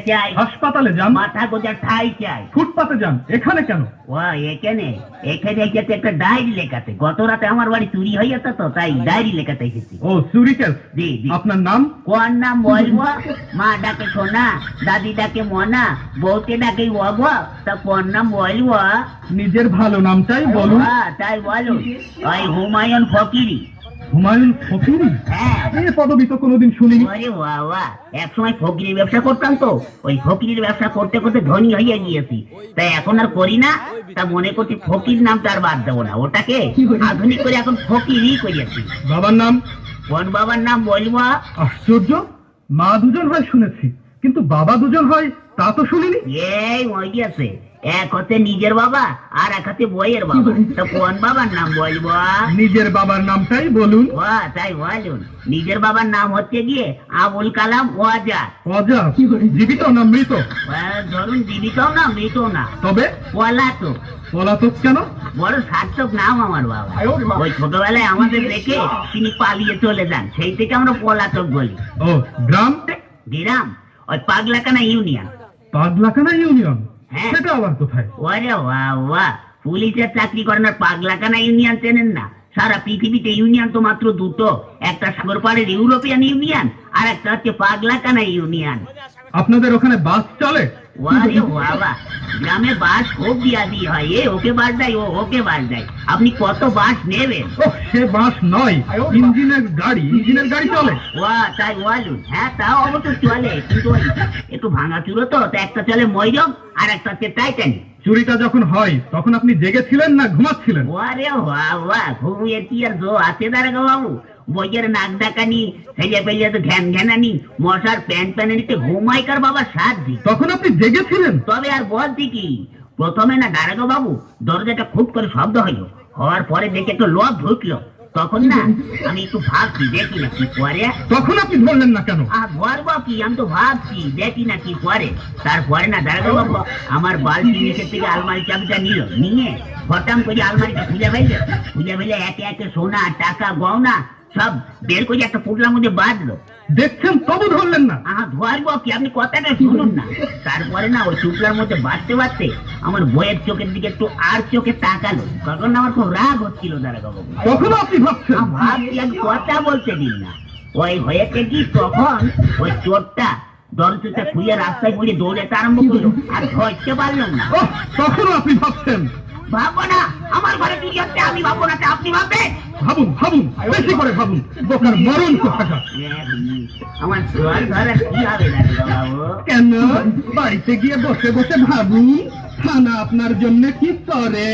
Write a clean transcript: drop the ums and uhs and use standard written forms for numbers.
চাই, হাসপাতালে যান, মাথা গোজার ঠাই চাই। ফুটপাতে যান, এখানে কেন? ও এখানে এখানে এসেছে একটা ডায়েরি লেখাতে। গত রাতে আমার বাড়ি চুরি হয়ে যেত, তো তাই ডায়েরি লেখাতে এসেছি। ও চুরি কেস। জি জি। আপনার নাম? কোন নাম বলবো? মা ডাকে সোনা, দাদি ডাকে মনা, বউকে ডাকে অব, তা কোন নাম বলবো? নিজের ভালো নামটাই বলুন। তাই বলুন, ওই হুমায়ুন ফকিরি। হুমায়ুন ফকিরি? হ্যাঁ। এই পদবি তো কোনোদিন শুনিনি। আরে বাবা, এক সময় ফকিরির ব্যবসা করতাম, তো ওই ফকিরির ব্যবসা করতে করতে ধনী হয়ে গিয়েছি, তাই এখন আর করি না। তা মনে করছি ফকির নামটা আর বাদ দেবো না, ওটাকে আধুনিক করে এখন ফকিরই করিয়েছি। বাবার নাম? কোন বাবার নাম বলবো? আশ্চর্য, মা দুজন হয় শুনেছি, কিন্তু বাবা দুজন হয় তা তো শুনিনি। এই ওই গিয়েছে, এক হচ্ছে নিজের বাবা আর এক হচ্ছে বইয়ের বাবা। তা কোন বাবার নাম বলবো? নিজের বাবার নামটাই বলুন। তাই বলুন, নিজের বাবার নাম হচ্ছে গিয়ে আবুল কালাম ওয়াজা। অজা? জীবিত না মৃত? ধরুন জীবিতও না মৃতও না, তবে পলাতক। পলাতক কেন? বড় সার্থক নাম আমার বাবা। ওই ছোটবেলায় আমাদের দেখে তিনি পালিয়ে চলে যান, সেই থেকে আমরা পলাতক বলি। ও গ্রাম? গ্রাম ওই পাগলাকানা ইউনিয়ন। পাগলাকানা ইউনিয়ন? হ্যাঁ। সেটা আবার কোথায়? ওরে বাবা, পুলিশের চাকরি করেন আর পাগলাকানা ইউনিয়ন চেনেন না? সারা পৃথিবীতে ইউনিয়ন তো মাত্র দুটো, একটা সাগর পাড়ের ইউরোপিয়ান ইউনিয়ন আর একটা হচ্ছে পাগলাকানা ইউনিয়ন। আপনাদের ওখানে বাস চলে? ওরে বাবা, গ্রামে বাস খুব দিয়াদি হয়, এ ওকে বাস দেয়, ও ওকে বাস দেয়। আপনি কত বাস নেবেন? ও সে বাস নয়, ইঞ্জিনের গাড়ি। ইঞ্জিনের গাড়ি চলে? তাই বলুন। হ্যাঁ তাও অবশ্য চলে, কিন্তু ওই একটু ভাঙাচুরো তো, তা একটা চলে ময়ূরম আর একটা হচ্ছে টাইটানিক। চুরিটা যখন হয় তখন আপনি জেগেছিলেন না ঘুমাচ্ছিলেন? ওরে বাবা, ঘুমিয়ে কি আর জো আছে দাঁড়াগো বাবু? বইয়ের নাক ডাকানি, ছেলে পেলে তো ঘ্যান ঘ্যানানি, মশার প্যান প্যানানিতে ঘুমাইকার বাবা সাত দিন। তখন আপনি জেগেছিলেন? তবে আর বলছি কি, প্রথমে না দাঁড়াগো বাবু দরজাটা খুব করে শব্দ হইলো, হওয়ার পরে দেখে একটু লোভ ঢুকলো, তখন না আমি একটু ভাবছি দেখি না কি পরে। তখন আপনি ধরলেন না কেন? ধরবো কি, আমি তো ভাবছি দেখি না কি পরে। তারপরে না দাঁড়াগো বাবু আমার বালতি নিচের থেকে আলমারি চাবিটা নিয়ে হঠাৎ করে আলমারিটা খুলে ফেলে একে একে সোনা টাকা গহনা সব বের করে একটা পুটলার মধ্যে বাঁধলো। দেখছেন তবু ধরলেন না? ধরবো কি, আপনি কথাটা শুনুন না। তারপরে না ওই টুকলার মধ্যে বাঁধতে আমার বইয়ের চোখের দিকে একটু আর চোখে তাকালো, তখন আমার খুব রাগ হচ্ছিল দাঁড়াগো বাবু। তখন আপনি ভাবছেন? ভাবছি, আমি কথা বলতে দিন না। ওই হয়েছে কি, তখন ওই চোরটা দরজাটা খুলে রাস্তায় পড়ে দৌড়াতে আরম্ভ করলো, আর ধরতে পারলাম না। তখন আপনি ভাবছেন? ভাববো না, আমার ঘরে চুরি হচ্ছে, আমি ভাববো না, আপনি ভাববেন? ভাবুন, বেশি করে ভাবুন, বোকার মরণ কোথাকার। আমার জল ধরা কি হবে দাঁড়াগো বাবু? কেন? বাড়িতে গিয়ে বসে বসে ভাবুন, থানা আপনার জন্য কি করে।